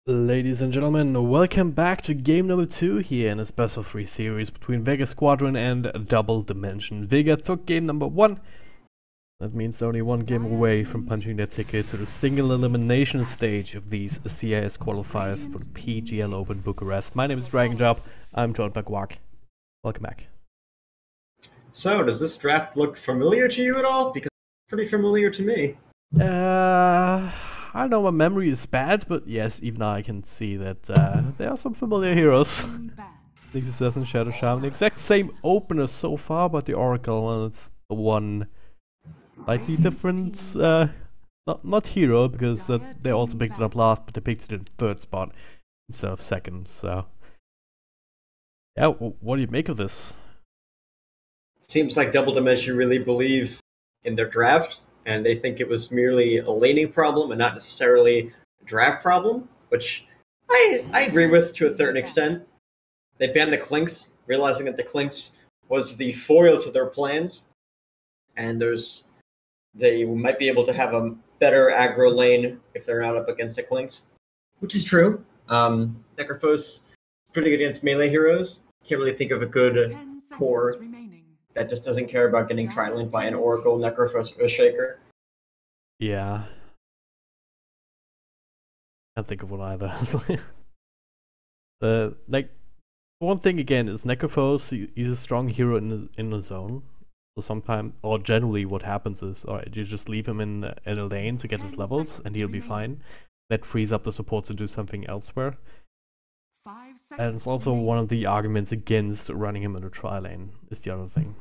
Ladies and gentlemen, welcome back to game number 2 here in this best of 3 series between Vega Squadron and Double Dimension. Vega took game number 1. That means they're only one game away from punching their ticket to the single elimination stage of these CIS qualifiers for the PGL Open Bucharest. My name is DragonJob. I'm joined by Guac. Welcome back. So, does this draft look familiar to you at all? Because it's pretty familiar to me. I don't know, my memory is bad, but yes, even I can see that there are some familiar heroes. Nix Assassin, Shadow Shaman, the exact same opener so far, but the Oracle, well, it's the one slightly different, not hero, because they also picked it up last, but they picked it in third spot instead of second, so... Yeah, what do you make of this? Seems like Double Dimension really believe in their draft, and they think it was merely a laning problem and not necessarily a draft problem, which I agree with to a certain extent. They banned the Clinks, realizing that the Clinks was the foil to their plans, and they might be able to have a better aggro lane if they're not up against the Clinks, which is true. Necrophos is pretty good against melee heroes. Can't really think of a good core that just doesn't care about getting tri-linked by an Oracle, Necrophos, or Shaker. Yeah. Can't think of one either. Like, one thing again is Necrophos, he's a strong hero in the zone. So sometimes, or generally what happens is, alright, you just leave him in a lane to get his levels, and he'll be fine. That frees up the support to do something elsewhere. And it's also one of the arguments against running him in a tri-lane, is the other thing.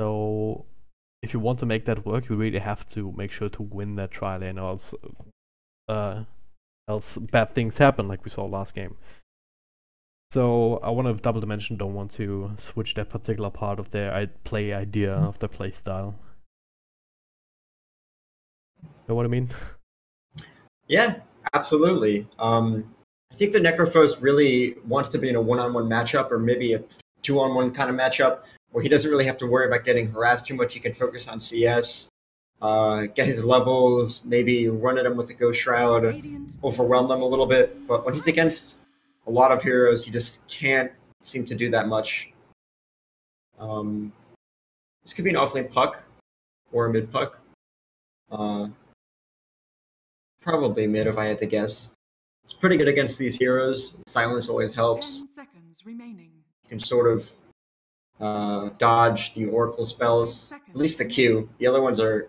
So, if you want to make that work, you really have to make sure to win that tri-lane, or else bad things happen, like we saw last game. So, I wonder if Double Dimension don't want to switch that particular part of their play idea, of their play style. Know what I mean? Yeah, absolutely. I think the Necrophos really wants to be in a one-on-one matchup, or maybe a two-on-one kind of matchup, where he doesn't really have to worry about getting harassed too much. He can focus on CS, get his levels, maybe run at him with a Ghost Shroud, overwhelm them a little bit. But when he's against a lot of heroes, he just can't seem to do that much. This could be an offlane puck or a mid puck. Probably mid if I had to guess. It's pretty good against these heroes. Silence always helps. 10 seconds remaining. You can sort of dodge the Oracle spells. At least the Q. The other ones are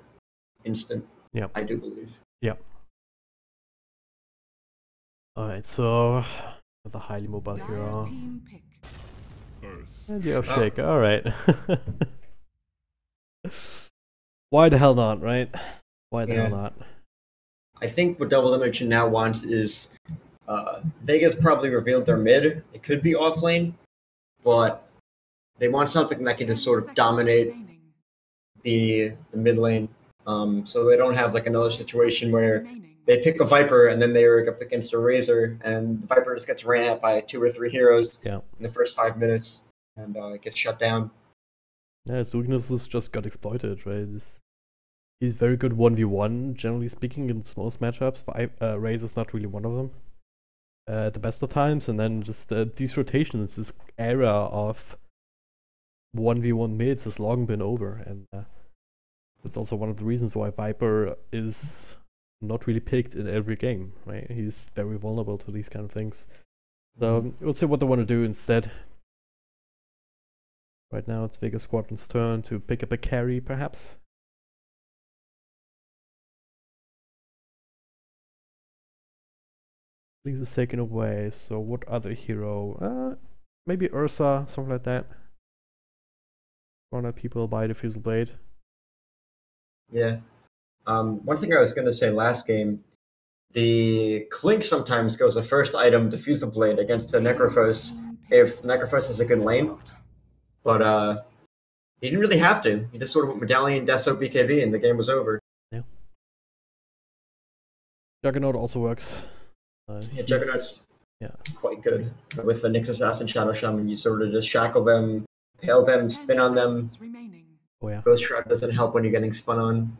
instant. Yep. I do believe. Yep. Alright, so the highly mobile hero. And you have Shaker, alright. Why the hell not, right? Why the hell not? I think what Double Dimension now wants is Vega's probably revealed their mid. It could be offlane, but they want something that can just sort of dominate the mid lane. So they don't have like another situation where they pick a Viper and then they're up against a Razor and the Viper just gets ran at by 2 or 3 heroes in the first 5 minutes and gets shut down. Yeah, his weaknesses just got exploited, right? He's very good 1v1, generally speaking, in most matchups. Razor's not really one of them at the best of times, and then just these rotations, this era of 1v1 mids has long been over, and that's also one of the reasons why Viper is not really picked in every game, right? He's very vulnerable to these kind of things. So we'll see what they want to do instead. Right now it's Vega Squadron's turn to pick up a carry, perhaps. Things is taken away, so what other hero? Maybe Ursa, something like that. Corner people by the Fusel Blade. Yeah. One thing I was going to say last game, the Clink sometimes goes the first item, the Fusel Blade, against a Necrophos if Necrophos has a good lane. But he didn't really have to. He just sort of went Medallion, Deso, BKB, and the game was over. Yeah. Juggernaut also works. Yeah, Juggernaut's quite good. With the Nix Assassin Shadow Shaman, you sort of just shackle them, pale them, spin on them. Oh yeah. Ghost Shroud doesn't help when you're getting spun on.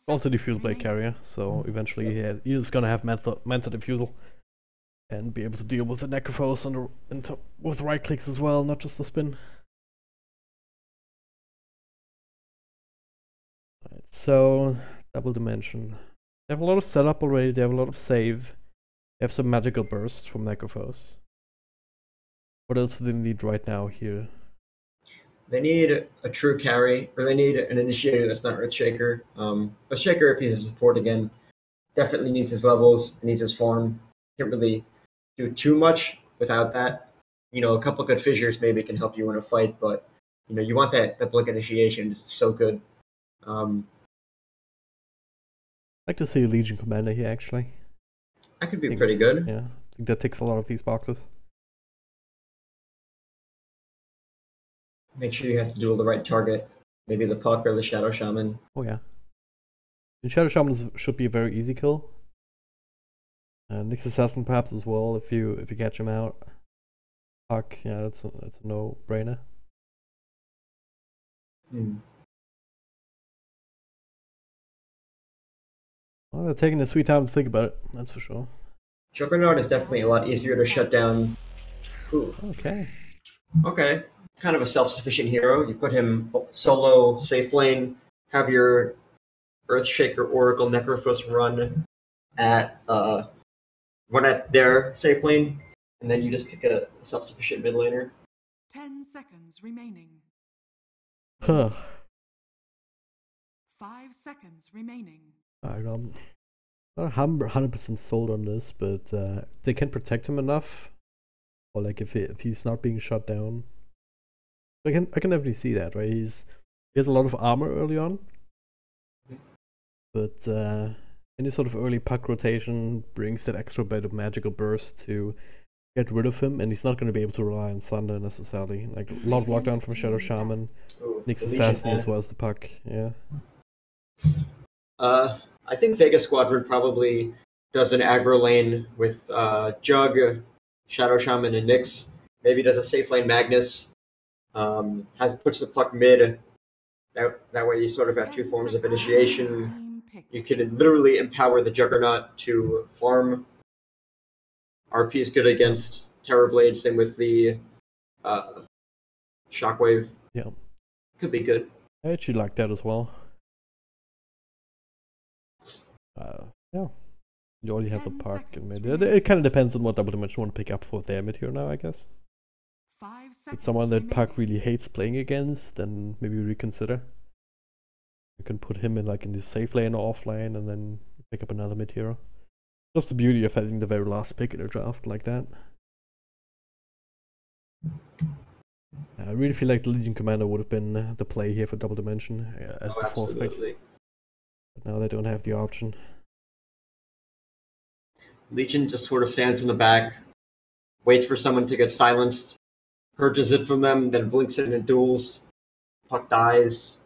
Also diffusal blade carrier, so eventually he's gonna have mental diffusal and be able to deal with the necrophos with right clicks as well, not just the spin. Right, so double dimension. They have a lot of setup already. They have a lot of save. They have some magical bursts from necrophos. What else do they need right now here? They need a true carry, or they need an initiator that's not Earthshaker. Earthshaker, if he's a support again, definitely needs his levels, needs his form. Can't really do too much without that. You know, a couple good fissures maybe can help you in a fight, but you know, you want that blink initiation. It's so good. I'd like to see a Legion Commander here, actually. That could be pretty good. Yeah, I think that ticks a lot of these boxes. Make sure you have to duel the right target. Maybe the Puck or the Shadow Shaman. Oh yeah. And Shadow Shaman should be a very easy kill. Nyx Assassin perhaps as well if you catch him out. Puck, yeah, that's a no-brainer. Well, they're taking a sweet time to think about it, that's for sure. Juggernaut is definitely a lot easier to shut down. Ooh. Okay. Okay. Kind of a self-sufficient hero. You put him solo, safe lane, have your Earthshaker, Oracle, Necrophos run at their safe lane, and then you just pick a self-sufficient mid laner. 10 seconds remaining. Huh. 5 seconds remaining. I'm not 100% sold on this, but they can protect him enough, or like if he's not being shut down. I can definitely see that, right? He has a lot of armor early on, but any sort of early puck rotation brings that extra bit of magical burst to get rid of him, and he's not going to be able to rely on Sunder necessarily. Like a lot of lockdown from Shadow Shaman, Nyx Assassin as well as the puck. Yeah. I think Vega Squadron probably does an aggro lane with Jug, Shadow Shaman, and Nyx. Maybe does a safe lane Magnus. Puts the puck mid. That way you sort of have two forms of initiation. You can literally empower the Juggernaut to farm. RP is good against Terrorblade, same with the Shockwave. Yeah. Could be good. I actually like that as well. Yeah. You already have the puck and mid. It kind of depends on what double dimension you want to pick up for their mid here now, I guess. If it's someone that Puck really hates playing against, then maybe reconsider. You can put him in like in the safe lane or off lane and then pick up another mid hero. Just the beauty of having the very last pick in a draft like that. I really feel like the Legion Commander would have been the play here for double dimension as the fourth pick. But now they don't have the option. Legion just sort of stands in the back, waits for someone to get silenced, purges it from them, then blinks it and duels. Puck dies.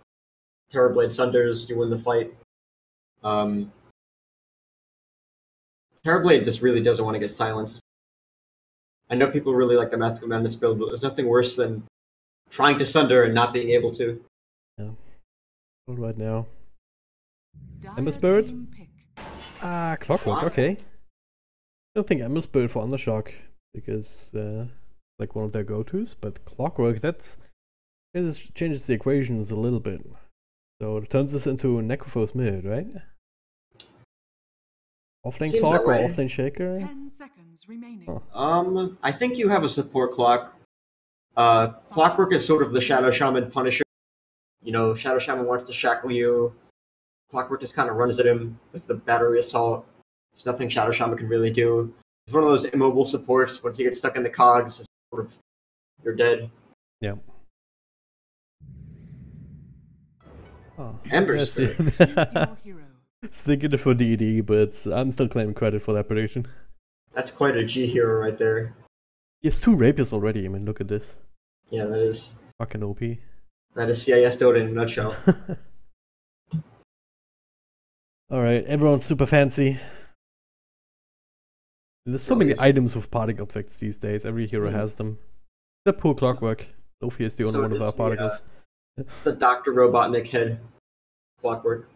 Terrorblade sunders, you win the fight. Terrorblade just really doesn't want to get silenced. I know people really like the Master of Madness build, but there's nothing worse than trying to sunder and not being able to. Yeah. All right now. Ember Spirit? Ah, Clockwork, okay. I don't think Ember Spirit for Undershock, because like one of their go-tos, but Clockwork, it changes the equations a little bit. So it turns this into Necrophos mid, right? Offlane Clock or offlane Shaker? 10 seconds remaining. Huh. I think you have a support clock. Clockwork is sort of the Shadow Shaman Punisher. You know, Shadow Shaman wants to shackle you. Clockwork just kind of runs at him with the battery assault. There's nothing Shadow Shaman can really do. It's one of those immobile supports. Once you get stuck in the cogs, it's sort of, you're dead. Yeah. Oh, Ember Spirit. It's thinking for DD, but I'm still claiming credit for that prediction. That's quite a G hero right there. He has 2 rapiers already. I mean, look at this. Yeah, that is. Fucking OP. That is CIS Dota in a nutshell. Alright, everyone's super fancy. There's so many items with particle effects these days. Every hero has them. Except poor Clockwork. Sophie is the only one without particles. It's a Dr. Robotnik head. Clockwork.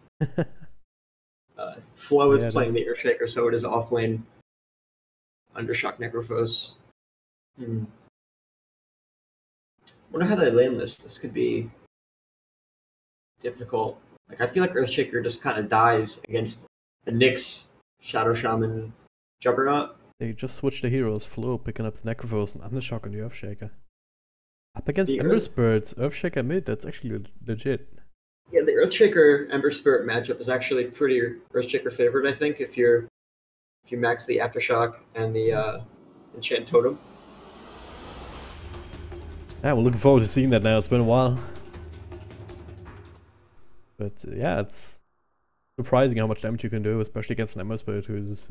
Flow is Yeah, it playing is. the Earthshaker, so it is off lane. Undershock Necrophos. Wonder how they lane this. This could be difficult. Like I feel like Earthshaker just kind of dies against the Nyx, Shadow Shaman, Juggernaut. They just switched the heroes. Flow picking up the Necrophos and Undershock on the Earthshaker. Up against The Ember Earth- Spirits, Earthshaker mid, that's actually legit. Yeah, the Earthshaker Ember Spirit matchup is actually pretty Earthshaker favored. I think if you max the Aftershock and the Enchant Totem. Yeah, we're looking forward to seeing that now. It's been a while. But yeah, it's surprising how much damage you can do, especially against an Ember Spirit who's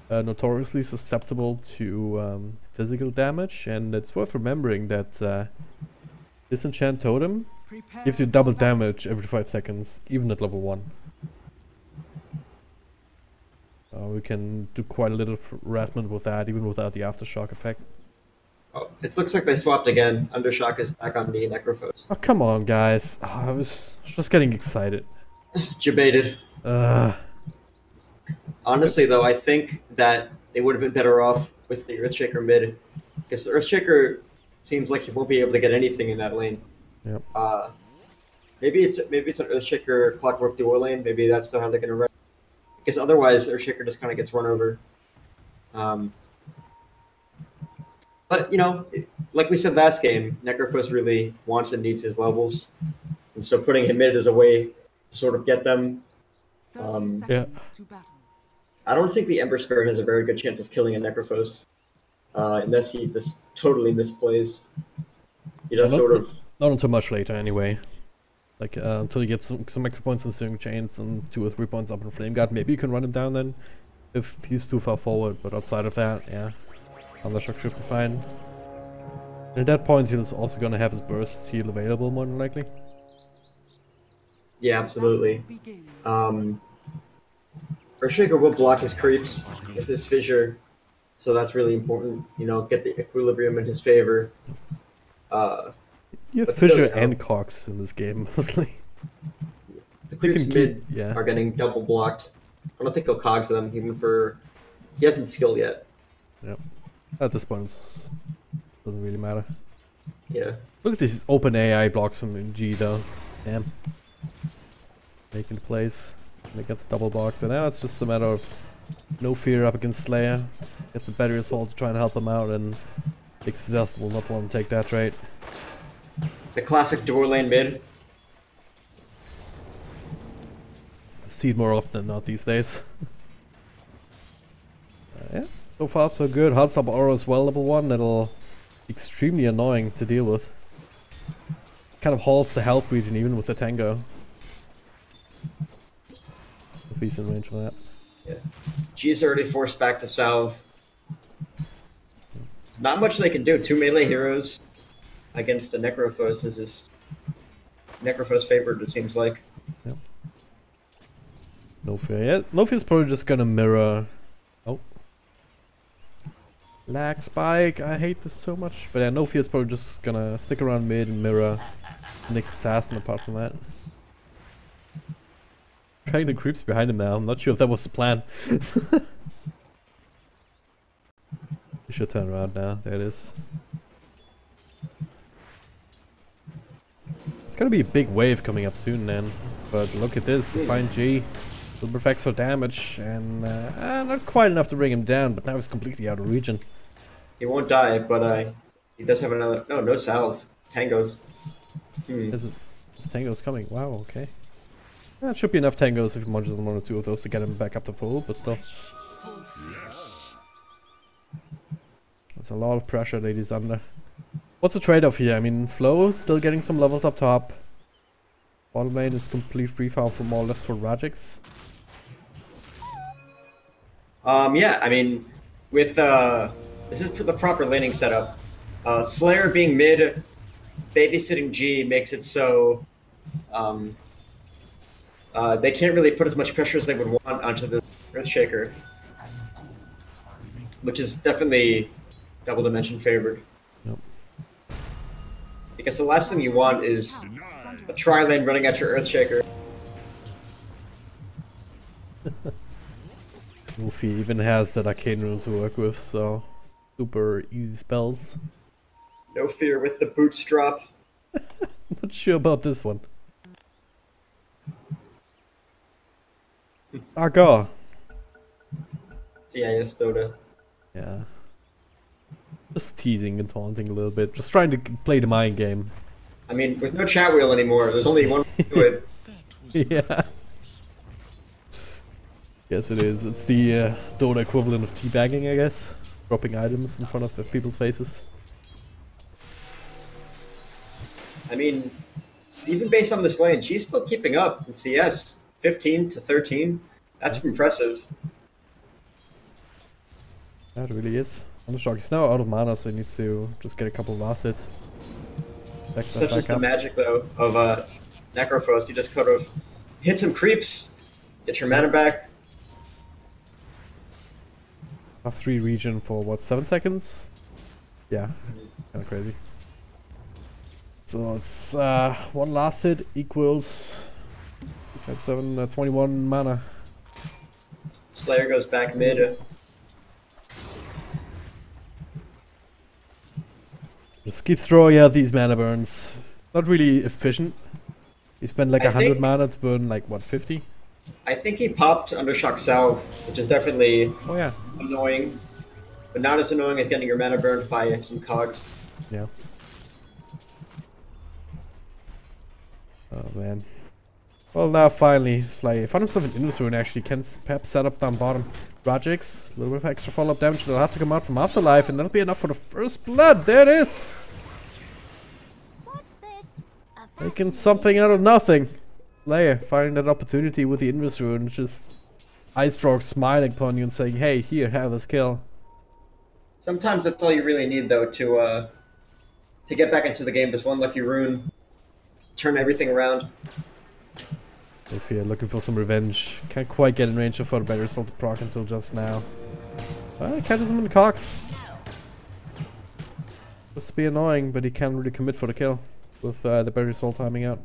notoriously susceptible to physical damage. And it's worth remembering that this Enchant Totem Prepare gives you for double battle. damage every 5 seconds, even at level 1. We can do quite a little harassment with that, even without the Aftershock effect. Oh, it looks like they swapped again. Undershock is back on the Necrophos. Oh, come on, guys. Oh, I was just getting excited. Jebaited. Honestly, though, I think that they would have been better off with the Earthshaker mid, because the Earthshaker seems like he won't be able to get anything in that lane. Yep. Maybe it's an Earthshaker Clockwork Duo lane. Maybe that's how they're going to run. Because otherwise, Earthshaker just kind of gets run over. But you know, like we said last game, Necrophos really wants and needs his levels, and so putting him mid is a way to sort of get them. 30 seconds Yeah. to battle. I don't think the Ember Spirit has a very good chance of killing a Necrophos, unless he just totally misplays. He does Not- sort of. Not until much later, anyway. Like, until you get some extra points in Searing Chains and 2 or 3 points up in Flame Guard. Maybe you can run him down then, if he's too far forward. But outside of that, yeah. Undershock should be fine. And at that point, he's also gonna have his burst heal available, more than likely. Yeah, absolutely. Battle begins. Earthshaker will block his creeps with his fissure, so that's really important. You know, get the equilibrium in his favor. You have But still, Fissure you know. and Cox in this game, mostly. The creeps can mid keep- yeah. are getting double blocked. I don't think he'll cogs them, even for. He hasn't skilled yet. Yep. At this point, it doesn't really matter. Yeah. Look at these open AI blocks from G though. Damn. Making the plays. And it gets double blocked. But now it's just a matter of no fear up against Slayer. Gets a battery assault to try and help him out, and Exhaust will not want to take that trade. The classic door lane mid. I see it more often than not these days. Yeah, so far so good. Hardstop Aura as well, level 1. That'll be extremely annoying to deal with. Kind of halts the health regen even with the Tango. If he's in range for that. Yeah. G's already forced back to salve. There's not much they can do. 2 melee heroes against a Necrophos. This is Necrophos favored, it seems like. Yep. No fear. Yeah, no fear's probably just gonna mirror. Oh. Lag spike. I hate this so much. But yeah, no fear's probably just gonna stick around mid and mirror the next assassin apart from that. Trying the creeps behind him now. I'm not sure if that was the plan. You should turn around now. There it is. It's gonna be a big wave coming up soon then. But look at this. Defiant G. Will perfects for damage. And not quite enough to bring him down. But now he's completely out of region. He won't die, but he does have another. No salve. Tangos. This Tango's coming. Wow, okay. That should be enough Tangos if he munches on 1 or 2 of those to get him back up to full, but still. That's a lot of pressure that he's under. What's the trade-off here? I mean, Flo still getting some levels up top. Bottom lane is complete free fall for more or less for Rajix. Yeah, I mean, with this is the proper laning setup. Slayer being mid, babysitting G makes it so they can't really put as much pressure as they would want onto the Earthshaker, which is definitely double dimension favored. Yep. Because the last thing you want is a tri-lane running at your Earthshaker. Luffy even has that arcane rune to work with, so super easy spells. No fear with the boots drop. Not sure about this one. Aga. CIS Dota. Yeah. Just teasing and taunting a little bit. Just trying to play the mind game. I mean, with no chat wheel anymore, there's only one way to do it. Yeah. Yes, it is. It's the Dota equivalent of teabagging, I guess. Just dropping items in front of people's faces. I mean, even based on this lane, she's still keeping up in CS. 15 to 13. That's impressive. That really is. Undershock is now out of mana, so he needs to just get a couple of last hits. Such is the magic, though, of Necrophos. You just kind of hit some creeps, get your mana back. +3 region for what, 7 seconds? Yeah, kind of crazy. So it's 1 last hit equals 7, 21 mana. Slayer goes back mid. Just keeps throwing out these mana burns. Not really efficient. You spend like 100 mana to burn like what, 50? I think he popped Undershock Salve, which is definitely annoying, but not as annoying as getting your mana burned by some cogs. Yeah. Oh man. Well, now finally, Sly found himself an Indus Rune actually. Can perhaps set up down bottom. Rajix, a little bit of extra follow-up damage. They'll have to come out from Afterlife, and that'll be enough for the first blood. There it is! What's this? Making something out of nothing. Slayer finding that opportunity with the Indus Rune, just Ice Frog smiling upon you and saying, hey, here, have this kill. Sometimes that's all you really need, though, to get back into the game. Just one lucky rune, turn everything around. If you're looking for some revenge, can't quite get in range of the better assault to proc until just now. Well, he catches him in the cocks. Supposed to be annoying, but he can't really commit for the kill with the better assault timing out.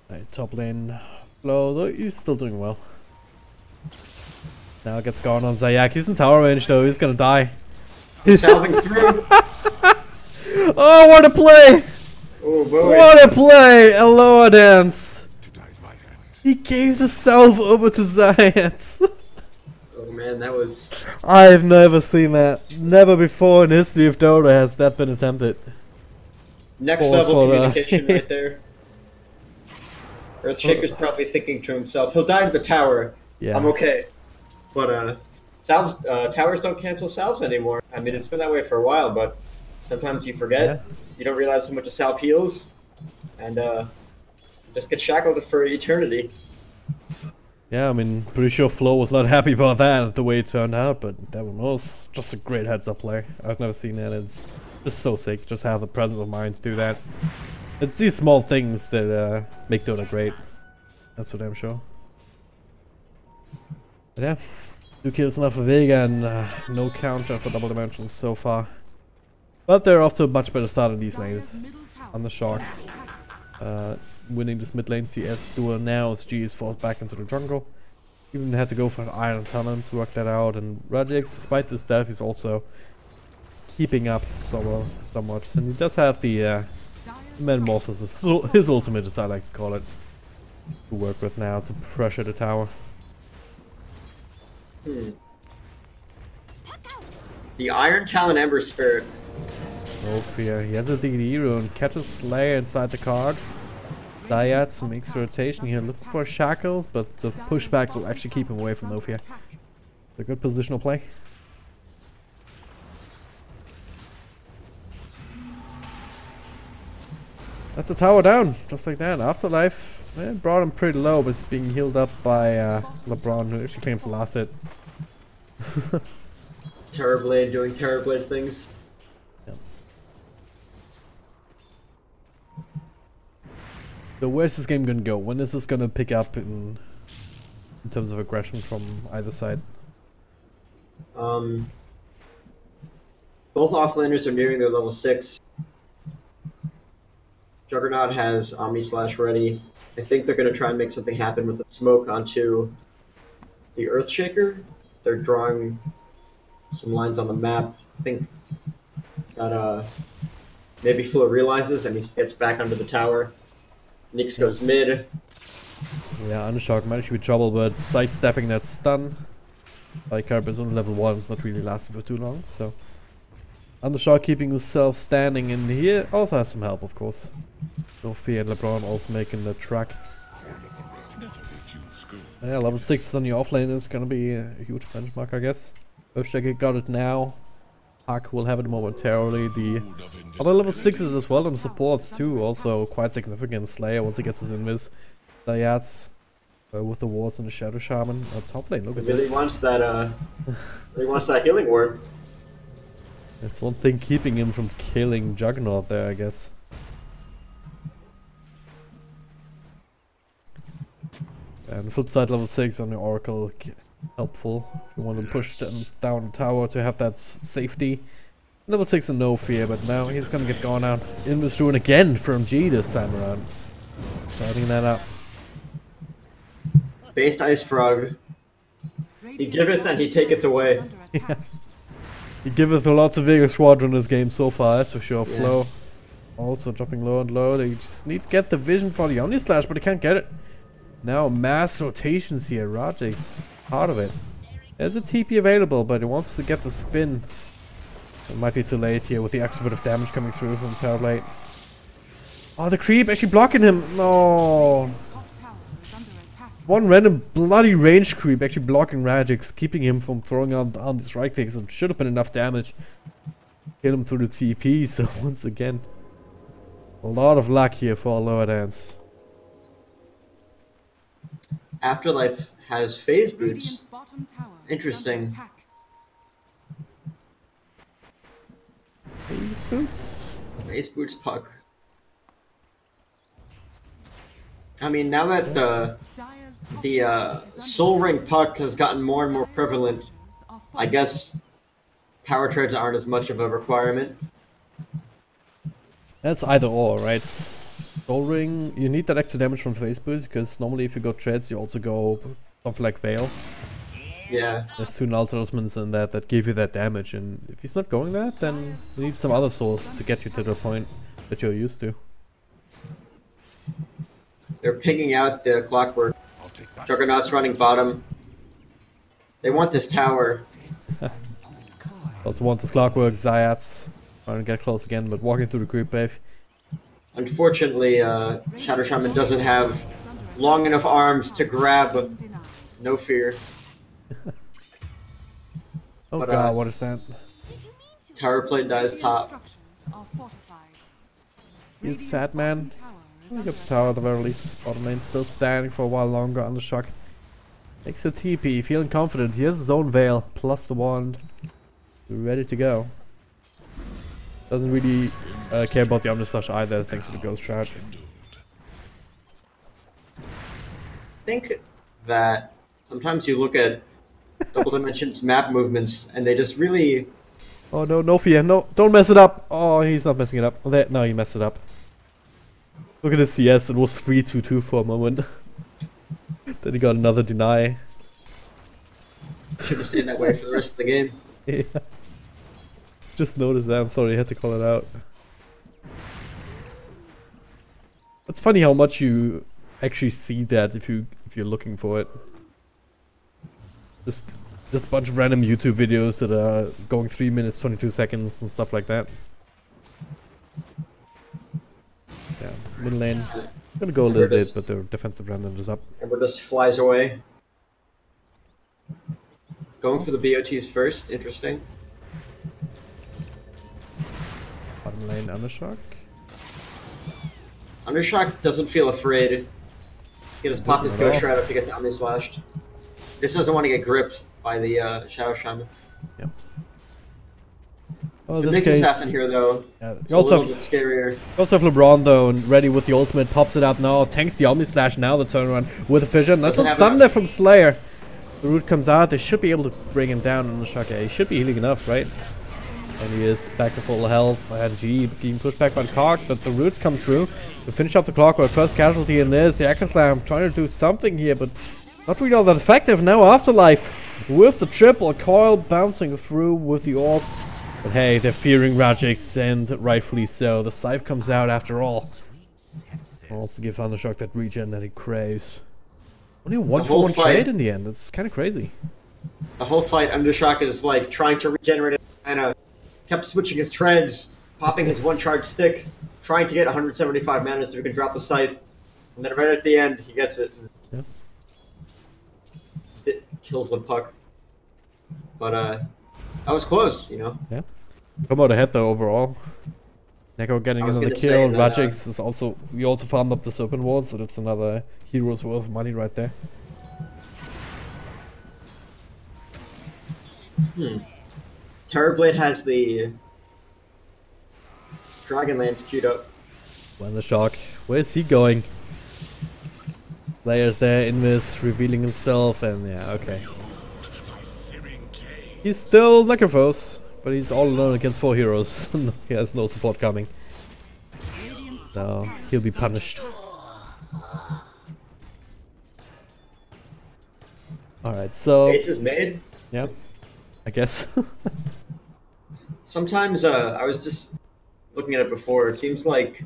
Right, top lane Flo, though he's still doing well. Now it gets going on Zayak. He's in tower range though, he's gonna die. Salving through. Oh, what a play! Oh boy. What a play! Aloha dance! He gave the salve over to Zayat. Oh man, that was... I've never seen that. Never before in history of Dota has that been attempted. Next level communication right there. Earthshaker's probably thinking to himself, he'll die to the tower. Yeah. I'm okay. But salves, towers don't cancel salves anymore. I mean, it's been that way for a while, but sometimes you forget. Yeah. You don't realize how much a salve heals. And just get shackled for eternity. Yeah, I mean, pretty sure Flo was not happy about that, the way it turned out, but that one was just a great heads-up play. I've never seen that. It's just so sick. Just have the presence of mind to do that. It's these small things that make Dota great. That's for damn sure. But yeah, 2 kills now for Vega and no counter for double dimensions so far. But they're off to a much better start in these lanes. On the shock. Winning this mid lane CS duel now as GS falls back into the jungle. Even had to go for an Iron Talent to work that out, and Rajix, despite this death, is also keeping up somewhat. And he does have the Metamorphosis, his ultimate as I like to call it, to work with now to pressure the tower. The Iron Talon Ember Spirit. No fear, he has a DD rune, catches Slayer inside the cogs. Dayat makes a rotation here, looking for shackles, but the pushback will actually keep him away from Nofia. A good positional play. That's a tower down, just like that. Afterlife, brought him pretty low, but it's being healed up by LeBron, who actually claims the last hit. Terrorblade doing Terrorblade things. Yep. So where's this game gonna go? When is this gonna pick up in terms of aggression from either side? Both offlaners are nearing their level 6. Juggernaut has Omni Slash ready. I think they're going to try and make something happen with the smoke onto the Earthshaker. They're drawing some lines on the map. I think that maybe Flo realizes and he gets back under the tower. Nyx goes mid. Yeah, Undershock might actually be trouble, but sidestepping that stun. Lycarp is only level 1, it's not really lasting for too long, so. Undershock keeping himself standing in here also has some help, of course. No fear, and LeBron also making the track. Yeah, level 6 on your offlane is gonna be a huge benchmark, I guess. Earthshaker got it now. Huck will have it momentarily. The other level 6s as well, and supports too, also quite significant. Slayer once he gets his invis. Dayats with the wards and the Shadow Shaman. Top lane, look at Really this. wants that really wants that healing ward. That's one thing keeping him from killing Juggernaut there, I guess. And the flip side, level 6 on the Oracle, helpful if you want to push them down the tower to have that safety. Level 6 and no fear, but now he's gonna get gone out. Invis Ruin again from G this time around. Starting that up. Based Ice Frog. He giveth and he taketh away. Yeah. He giveth a lot to Vega Squadron in this game so far, that's for sure. Yeah. Flow also dropping low and low. They just need to get the vision for the Omni Slash, but they can't get it. Now mass rotations here. Rajik's part of it. There's a TP available, but he wants to get the spin. It might be too late here with the extra bit of damage coming through from Tower Blade. Oh, the creep actually blocking him. No. One random bloody range creep actually blocking Rajix, keeping him from throwing on these right clicks, and should have been enough damage. Kill him through the TP, so once again, a lot of luck here for Lower Dance. Afterlife has phase boots. Interesting. Phase boots? Phase boots puck. I mean, now that the Soul Ring puck has gotten more and more prevalent, I guess power treads aren't as much of a requirement. That's either or, right? Soul Ring, you need that extra damage from phase boots, because normally if you go treads, you also go something like Veil. Yeah. There's 2 null talismans in that give you that damage, and if he's not going that, then you need some other source to get you to the point that you're used to. They're picking out the clockwork. Juggernaut's running bottom. They want this tower. Also want this clockwork. Zayats trying to get close again, but walking through the creep wave. Unfortunately, Shadow Shaman doesn't have long enough arms to grab No Fear. Oh But, god, what is that? Tower plate dies top. It's sad, man. Look at the tower at the very least. Bottom lane still standing for a while longer under shock. Makes a TP, feeling confident. He has his own Veil, plus the wand. Ready to go. Doesn't really care about the Omni Slash either, thanks to the Ghost Shroud. I think that sometimes you look at Double Dimension's map movements and they just really... Oh no, no fear, no, don't mess it up! Oh, he's not messing it up. Oh, there, no, he messed it up. Look at his CS, it was 3-2-2 for a moment. Then he got another deny. Should have stayed that way for the rest of the game. Yeah. Just noticed that, I'm sorry, I had to call it out. It's funny how much you actually see that if you're looking for it. Just a bunch of random YouTube videos that are going 3 minutes, 22 seconds and stuff like that. Yeah, mid lane. I'm gonna go a little bit, but their defensive random is up. Ember just flies away. Going for the BOTs first, interesting. Bottom lane Undershock. Undershock doesn't feel afraid. He just pop his Ghost Shroud if he gets Omni Slashed. This doesn't want to get gripped by the Shadow Shaman. Yep. Oh, The this Nyx case, Assassin here, though, yeah, it's you a also little bit scarier. you also have LeBron though, and ready with the ultimate, pops it out now, tanks the Omni Slash now, the turnaround with a Fission. Nice little stun there from Slayer. The root comes out, they should be able to bring him down on the shock. Yeah, he should be healing enough, right? And he is back to full health, and G being pushed back by the Cog, but the roots come through to finish up the clock with first casualty in this. The Echo Slam trying to do something here, but not really all that effective. Now Afterlife with the triple coil bouncing through with the ult. But hey, they're fearing Rajix, and rightfully so. The Scythe comes out after all. I'll also give Thundershock that regen that he craves. Only 1-for-1 trade in the end. That's kind of crazy. The whole fight, Undershock is like trying to regenerate his mana, kept switching his treads, popping his one charge stick, trying to get 175 mana so he can drop the Scythe. And then right at the end, he gets it. And kills the puck. But that was close, you know? Yeah. Come out ahead though overall. Neko getting another kill. Rajix is also, we also farmed up the Serpent Ward, so that's another hero's worth of money right there. Terrorblade has the Dragonlance queued up. Thundershock, where's he going? Players there, Invis revealing himself, and yeah, okay. He's still Necrophos, but he's all alone against 4 heroes. He has no support coming. So, he'll be punished. Alright, so... Space is made? Yeah, I guess. Sometimes, I was just looking at it before, it seems like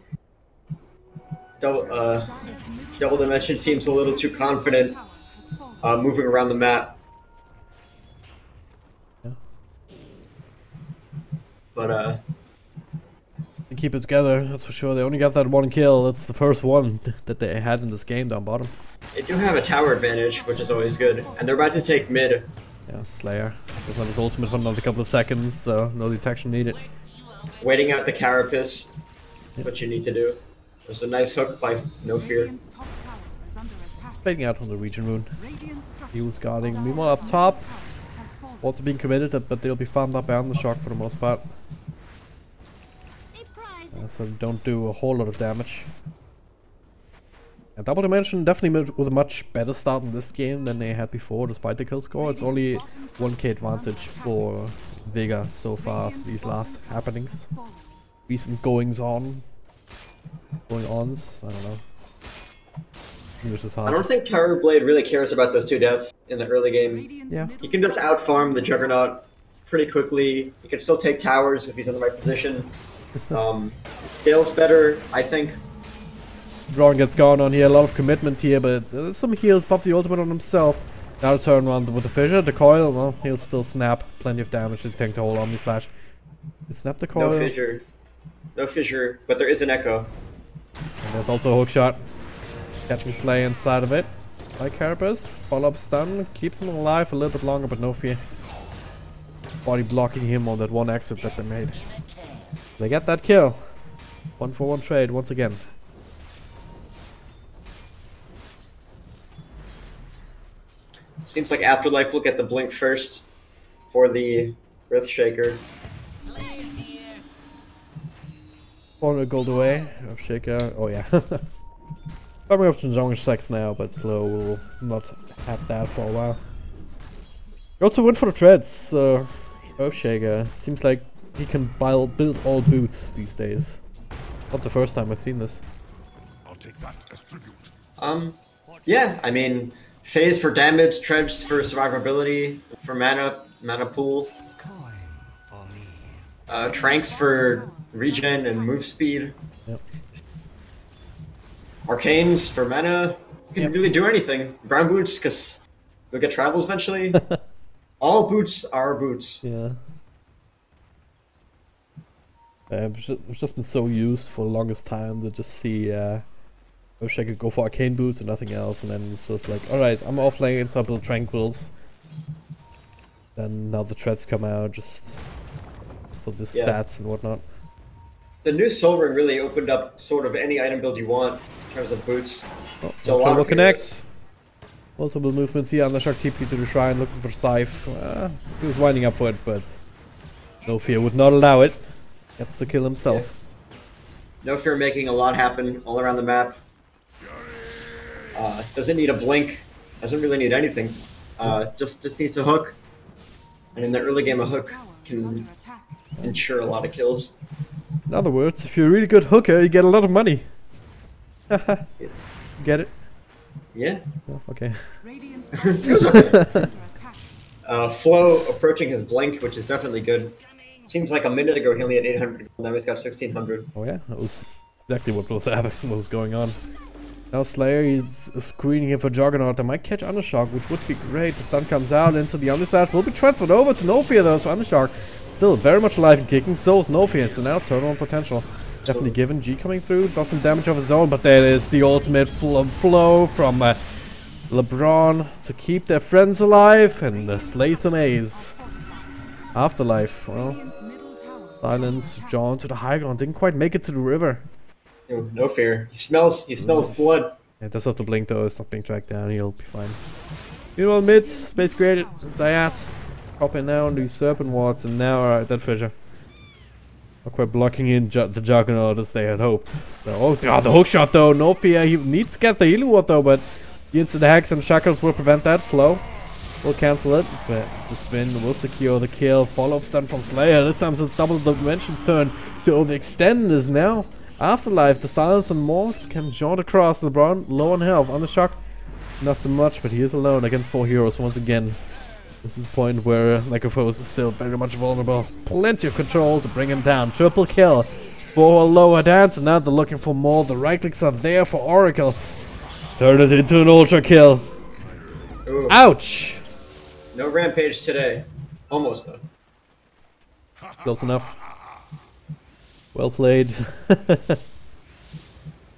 Double Dimension seems a little too confident moving around the map. But they keep it together, that's for sure. They only got that one kill. That's the first one that they had in this game down bottom. They do have a tower advantage, which is always good. And they're about to take mid. Yeah, Slayer. Doesn't have his ultimate for another couple of seconds, so no detection needed. Waiting out the Carapace. What you need to do. There's a nice hook by No Fear. Fading out on the region rune. He was guarding. Meanwhile up top, also being committed, but they'll be farmed up by Undershock for the most part. So they don't do a whole lot of damage. And Double Dimension definitely with a much better start in this game than they had before, despite the kill score. It's only 1k advantage for Vega so far, these last happenings. Recent going-ons, I don't know. Which is hard. I don't think Terrorblade really cares about those 2 deaths in the early game. Yeah. He can just out-farm the Juggernaut pretty quickly. He can still take towers if he's in the right position. Scales better, I think. Drawing gets going on here, a lot of commitments here, but some heals, pops the ultimate on himself. Now to turn around with the fissure, the coil, well, he'll still snap plenty of damage to tank the whole Omni Slash. Snap the coil. No fissure, but there is an echo. And there's also a hook shot. Catching Slay inside of it. By Carapace, follow up stun, keeps him alive a little bit longer, but no fear. Body blocking him on that one exit that they made. They get that kill. 1-for-1 trade once again. Seems like Afterlife will get the blink first for the Earthshaker. 400 gold away. Earthshaker, oh yeah. Coming up to Zongish Sex now, but Flo will not have that for a while. You also went for the treads, so Earthshaker. Seems like he can build all boots these days. Not the first time I've seen this. I'll take that as tribute. Yeah, I mean, phase for damage, treads for survivability, for mana pool. Tranks for regen and move speed. Yep. Arcanes for mana. You can really do anything. Brown boots, because you'll get travels eventually. All boots are boots. Yeah. It's just been so used for the longest time to just see I wish I could go for arcane boots and nothing else, and then it's sort of like, alright, I'm off lane, so I build tranquils. Then now the treads come out just for the stats and whatnot. The new Soul Ring really opened up sort of any item build you want in terms of boots. Oh, So Trouble connects. Multiple movements here. Undershock TP to the shrine, looking for Scythe. He was winding up for it, but No Fear would not allow it. Gets the kill himself. Yeah. No Fear making a lot happen all around the map. Doesn't need a blink. Doesn't really need anything. Just needs a hook. And in the early game, a hook can ensure a lot of kills. In other words, if you're a really good hooker, you get a lot of money. Get it? Yeah. Oh, okay. Radiant's It was okay. under attack. Flo approaching his blink, which is definitely good. Seems like a minute ago he only had 800, now he's got 1600. Oh yeah, that was exactly what was happening, what was going on. Now Slayer is screening here for Juggernaut. They might catch Undershock, which would be great. The stun comes out into the Underslash. Will be transferred over to No Fear though, so Undershock still very much alive and kicking. So is No Fear. So now turnaround potential. Definitely given. G coming through, does some damage of his own, but there is the ultimate flow from LeBron to keep their friends alive and slay some A's. Afterlife, well, Radiant's middle tower silence, John to the high ground, didn't quite make it to the river. No fear. He smells blood. Yeah, does have to blink though, it's not being tracked down, he'll be fine. Meanwhile mid, space created, Zayat, popping down the Serpent Wards, and now that Fisher. Not quite blocking in the Juggernaut as they had hoped. So, oh god, the hook shot though, no fear, he needs to get the healing ward though, but the instant hacks and shackles will prevent that flow. We'll cancel it, but the spin will secure the kill. Follow-up stun from Slayer. This time it's double dimension turn to overextend is now. Afterlife, the silence and more can jaunt across. LeBron low on health. On the shock, not so much, but he is alone against 4 heroes once again. This is the point where Necrophos is still very much vulnerable. Plenty of control to bring him down. Triple kill for a lower dance, and now they're looking for more. The right clicks are there for Oracle. Turn it into an ultra kill. Ooh. Ouch! No rampage today. Almost though. Close enough. Well played.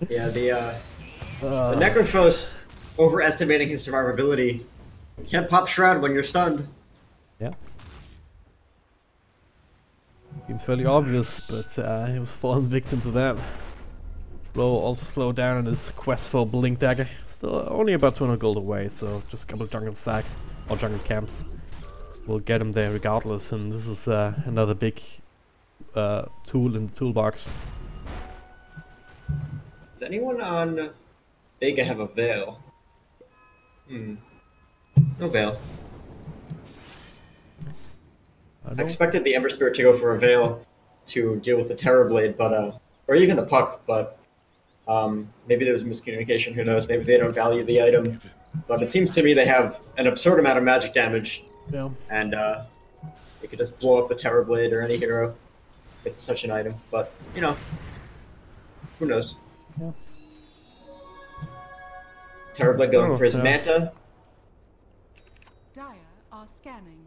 Yeah, the Necrophos overestimating his survivability. Can't pop Shroud when you're stunned. Yeah. Seems fairly obvious, but he was fallen victim to that. Blow also slowed down in his quest for Blink Dagger. Still only about 200 gold away, so just a couple of jungle stacks or jungle camps will get him there regardless. And this is another big tool in the toolbox. Does anyone on Vega have a veil? No veil. I expected the Ember Spirit to go for a veil to deal with the Terrorblade, but or even the Puck, but maybe there was miscommunication, who knows, maybe they don't value the item. But it seems to me they have an absurd amount of magic damage, Yeah. and they could just blow up the Terrorblade or any hero with such an item. But, you know, who knows? Yeah. Terrorblade going for his yeah. Manta. Dire are scanning.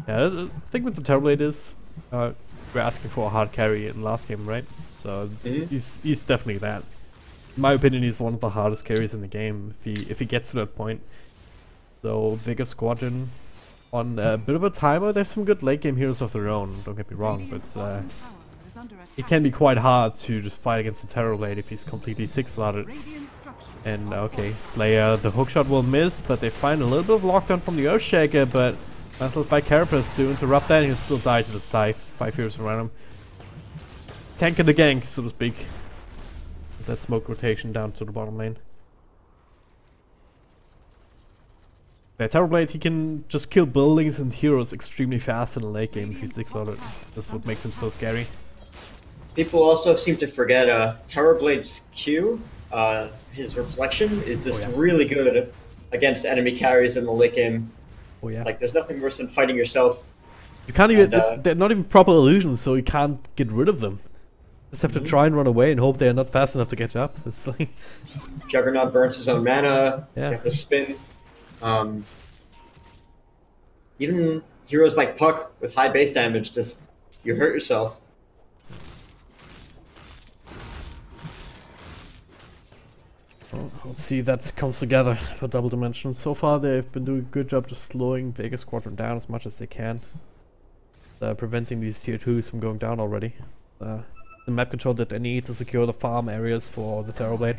Yeah, the thing with the Terrorblade is we're asking for a hard carry in last game, right? So it's, he's definitely that. In my opinion, he's one of the hardest carries in the game if he gets to that point. So Vega Squadron on a bit of a timer. There's some good late game heroes of their own. Don't get me wrong, Radiant's but bottom tower is under it attack. can be quite hard to just fight against the Terrorblade if he's completely 6-slotted. Radiant structures And are okay, Slayer, the hookshot will miss, but they find a little bit of lockdown from the Earthshaker, but cancelled by Carapace to interrupt that, and he'll still die to the scythe. 5 heroes around him. Tanking the gank, so to speak. With that smoke rotation down to the bottom lane. Yeah, Terrorblade, he can just kill buildings and heroes extremely fast in the late game if he's 6-slotted. That's what makes him so scary. People also seem to forget Terrorblade's Q. His reflection is just really good against enemy carries in the late game. Oh yeah. Like, there's nothing worse than fighting yourself. You can't even, they're not even proper illusions, so you can't get rid of them. Just have to try and run away and hope they're not fast enough to catch up. It's like... Juggernaut burns his own mana. Yeah. You have to spin. Even heroes like Puck with high base damage, just you hurt yourself. Well, let's see if that comes together for Double Dimension. So far they've been doing a good job just slowing Vega Squadron down as much as they can. Preventing these tier 2s from going down already. The map control that they need to secure the farm areas for the Terrorblade.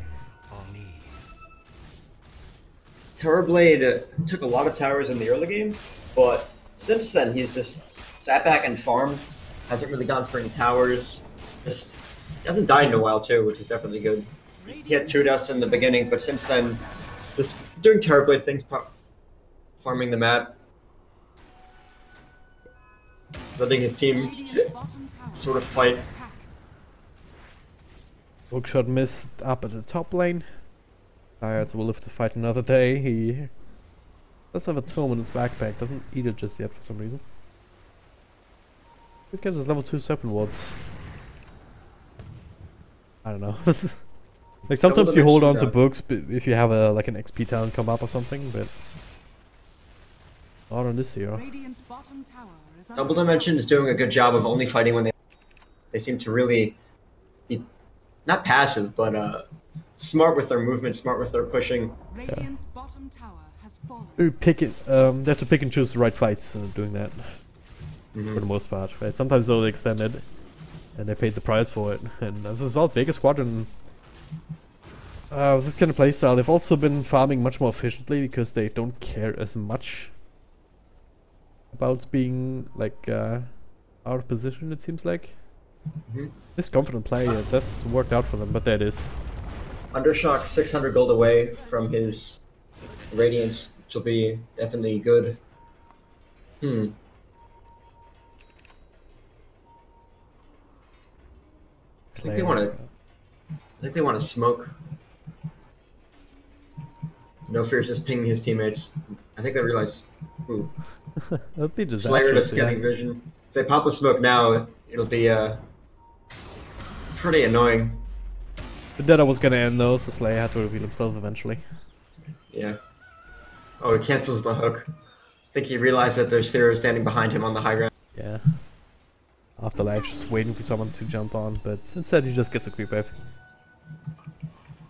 Terrorblade took a lot of towers in the early game, but since then he's just sat back and farmed. Hasn't really gone for any towers. Just hasn't died in a while too, which is definitely good. He had 2 deaths in the beginning, but since then, just doing Terrorblade things, farming the map. letting his team Radiant's bottom tower sort of fight. attack. Hookshot missed up at the top lane. Tired will live to fight another day. He does have a tome in his backpack, doesn't eat it just yet for some reason. Could get his level 2 Serpent Wards. I don't know. Like sometimes you hold on to books if you have a like an XP talent come up or something, but not on this hero. Radiant's bottom tower is under Double Dimension is doing a good job of only fighting when they seem to really be not passive, but smart with their movement, smart with their pushing. Radiant's bottom tower has fallen. They have to pick and choose the right fights doing that for the most part, right? Sometimes they'll extend it, and they paid the price for it. And as a result, Vega Squadron, with this kind of playstyle, they've also been farming much more efficiently because they don't care as much about being like out of position. It seems like this confident play that's worked out for them, but there it is. Undershock 600 gold away from his Radiance, which will be definitely good. I think they want to smoke. No Fear's just pinging his teammates. I think they realize, ooh, That'd be Slayer disastrous. just getting vision. If they pop a smoke now, it'll be pretty annoying. But then I was gonna end though, so Slayer had to reveal himself eventually. Yeah. Oh, he cancels the hook. I think he realized that there's Thero standing behind him on the high ground. Yeah. Afterlife just waiting for someone to jump on, but instead he just gets a creep wave.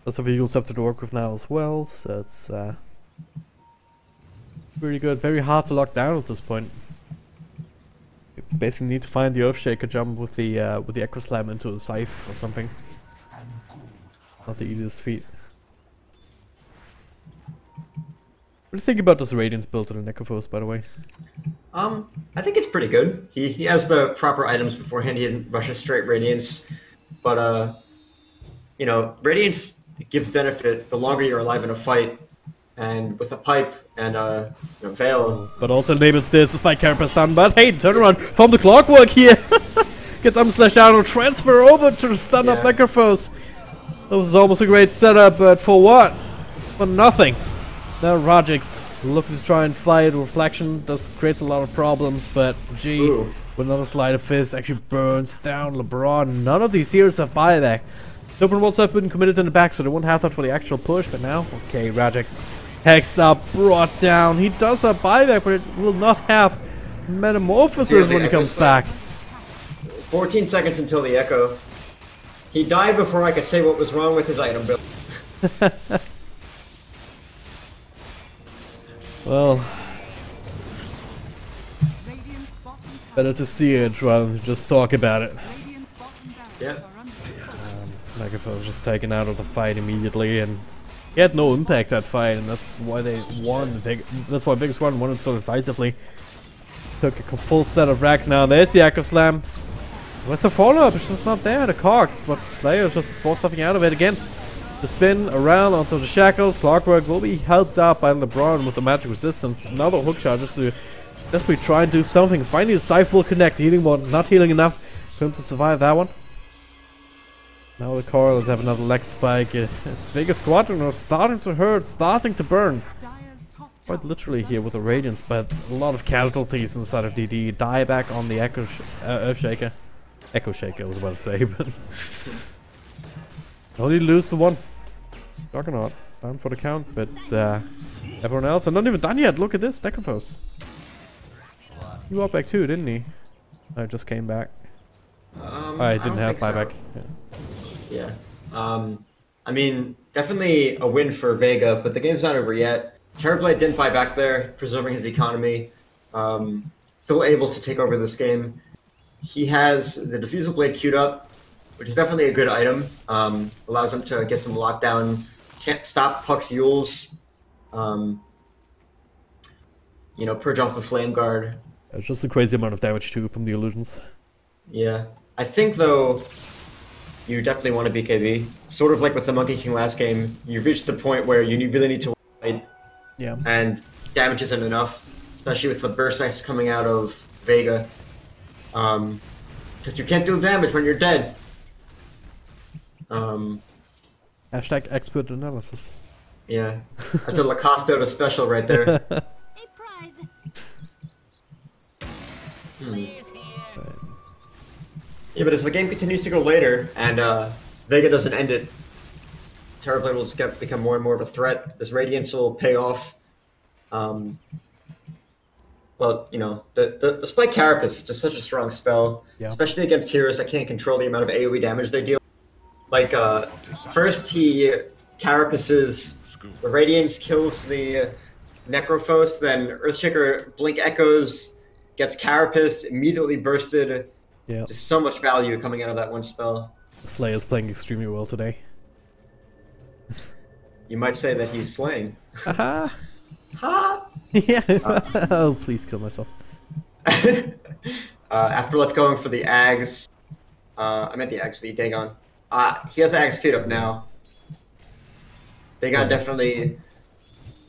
That's what he goes up to the work with now as well, so it's really good. Very hard to lock down at this point. You basically need to find the Earthshaker jump with the Echo Slam into a Scythe or something. Not the easiest feat. What do you think about this Radiance build to the Necrophos, by the way? I think it's pretty good. He has the proper items beforehand. He didn't rush a straight Radiance, but you know, Radiance gives benefit the longer you're alive in a fight, and with a pipe and you know, Veil. But also enables this despite Carapace down. But hey, turnaround from the Clockwork here. Gets slash out and transfer over to the stun up Necrophos. This is almost a great setup, but for what? For nothing. Now Rajix looking to try and fight. Reflection does creates a lot of problems, but G with another Sleight of Fist actually burns down LeBron. None of these heroes have buyback. The open walls have been committed in the back, so they won't have that for the actual push, but now, okay, Rajix Hex up, brought down. He does have buyback, but it will not have Metamorphosis when he comes back. 14 seconds until the Echo. He died before I could say what was wrong with his item build. Well, Radiant's bottom tower. better to see it rather than just talk about it. Radiant's bottom barracks Yeah. are under assault. Megaphone was just taken out of the fight immediately, and he had no impact that fight, and that's why they won. That's why Biggest One won it so decisively. Took a full set of racks now. There's the Echo Slam. Where's the follow-up? It's just not there. The Cogs, but Slayer just forced something out of it again. The spin around onto the shackles. Clockwork will be helped out by LeBron with the magic resistance. Another hook shot just to desperately try and do something. Finally, the Scythe will connect. Healing one, not healing enough for him to survive that one. Now the Corals have another leg spike. It's Vega Squadron are starting to hurt, starting to burn. Dire's top Quite tower literally is here under with the assault. Radiance, but a lot of casualties inside of DD. Die back on the Earthshaker. Echo Shaker, I was about to say, but only lose the one. Juggernaut down for the count, but everyone else, and not even done yet. Look at this, Necrophos. He walked back too, didn't he? I just came back. I didn't have buyback. Yeah. Yeah. I mean, definitely a win for Vega, but the game's not over yet. Terrorblade didn't buy back there, preserving his economy. Still able to take over this game. He has the Diffusal Blade queued up, which is definitely a good item. Allows him to get some lockdown. Can't stop Puck's Yules. You know, purge off the Flame Guard. It's just a crazy amount of damage too from the illusions. Yeah. I think, though, you definitely want to BKB. Sort of like with the Monkey King last game, you've reached the point where you really need to fight, Yeah. and damage isn't enough, especially with the Burst X coming out of Vega. Because you can't do damage when you're dead. Hashtag expert analysis. Yeah, that's a Lacoste special right there. A prize. Yeah, but as the game continues to go later and Vega doesn't end it, Terrorblade will just become more and more of a threat. This Radiance will pay off. Well, you know, the Spike Carapace is just such a strong spell, Yeah. especially against heroes that can't control the amount of AoE damage they deal. Like, first he Carapaces, the Radiance kills the Necrophos, then Earthshaker Blink Echoes, gets Carapaced, immediately bursted. Yeah. Just so much value coming out of that one spell. Slayer's playing extremely well today. You might say that he's slaying. Haha. Ha! Yeah. Oh, please kill myself. Afterlife going for the Ags. I meant the Ags, the Dagon. He has Ags queued up now. Dagon definitely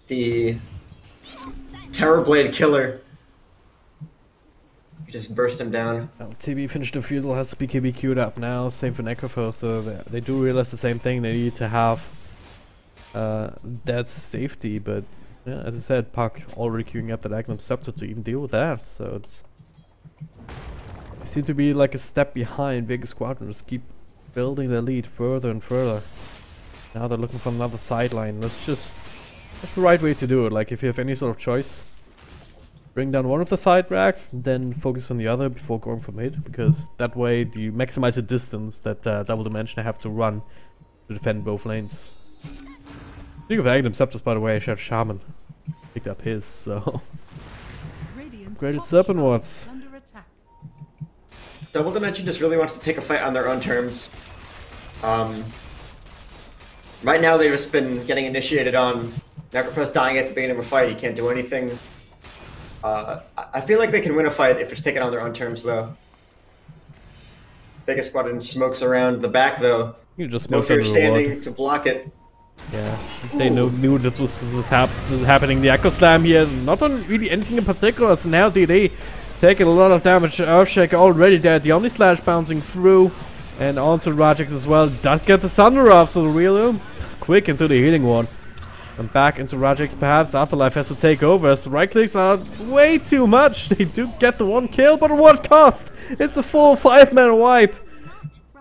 the Terrorblade killer. You just burst him down. TB finished defusal has BKB queued up now, same for Necrophos, so they do realize the same thing, they need to have that safety, but yeah, as I said, Puck already queuing up that Agnum Scepter to even deal with that, so it's... They seem to be like a step behind. Vega Squadron just keep building their lead further and further. Now they're looking for another sideline. That's the right way to do it. Like if you have any sort of choice, bring down one of the side racks, then focus on the other before going for mid, because that way you maximize the distance that Double Dimension have to run to defend both lanes. Speaking of Agnum Scepters, by the way, Chef Shaman picked up his, so... Radiant's Graded top Serpent shrine Wards. is under attack. Double Dimension just really wants to take a fight on their own terms. Right now they've just been getting initiated on Necrophos dying at the beginning of a fight. He can't do anything. I feel like they can win a fight if it's taken on their own terms, though. Vega Squadron smokes around the back, though. You just No smoke fear under the standing ward. to block it. Yeah, they knew this was happening. The Echo Slam here, not on really anything in particular, so now DD taking a lot of damage. Earthshaker already dead. The Omni Slash bouncing through, and onto Rajix as well. Does get the Thunder off, so the real is quick into the healing one. And back into Rajix, perhaps Afterlife has to take over, as the right clicks are way too much. They do get the one kill, but at what cost? It's a full 5-man wipe.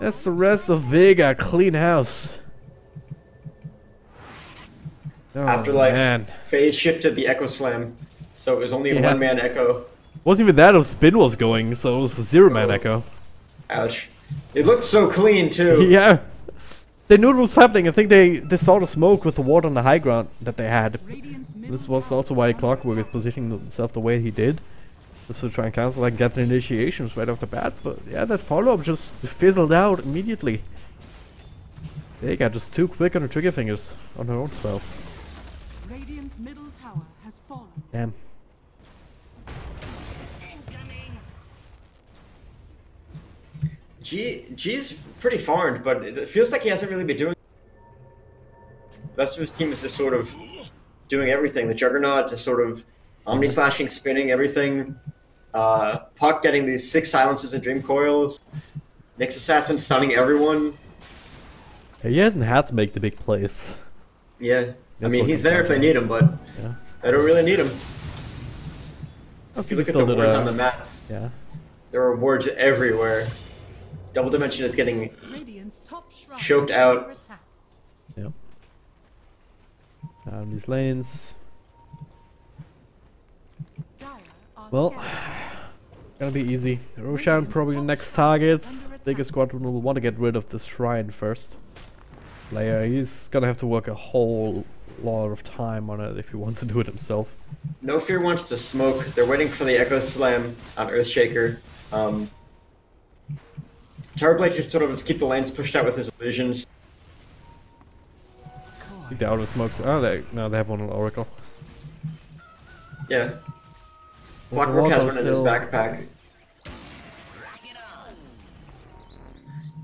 That's the rest of Vega, clean house. Oh, Afterlife man. phase shifted the Echo Slam, so it was only a Yeah. one-man Echo. Wasn't even that if Spin was going, so it was a 0-man Oh. Echo. Ouch. It looked so clean, too. Yeah. They knew it was happening. I think they saw the smoke with the ward on the high ground that they had. Radiant's middle This was tower also why is under Clockwork is attack. positioning himself the way he did. Just to try and cancel, like, get the initiations right off the bat. But yeah, that follow-up just fizzled out immediately. They got just too quick on the trigger fingers on her own spells. Radiant's middle tower has fallen. Damn. G's pretty farmed, but it feels like he hasn't really been doing. The rest of his team is just sort of doing everything. The Juggernaut just sort of Omni slashing, spinning everything. Puck getting these 6 silences and dream coils. Nyx Assassin stunning everyone. He hasn't had to make the big plays. Yeah, I That's mean what he's comes there down if they to. need him, but Yeah. they don't really need him. I If you think look he at the still did wards on the map, yeah. there are wards everywhere. Double Dimension is getting Radiant's top shrine Choked is out. under attack. Yep. Down these lanes. Dire are Well, scattered. gonna be easy. Roshan probably the next targets. Vega Squadron will want to get rid of this shrine first. Player, he's gonna have to work a whole lot of time on it if he wants to do it himself. No Fear wants to smoke. They're waiting for the Echo Slam on Earthshaker. Terrorblade can sort of just keep the lanes pushed out with his illusions. I think the outer smokes. Oh, no, they have one on Oracle. Yeah. There's a Clockwork lot has of one in his still- backpack.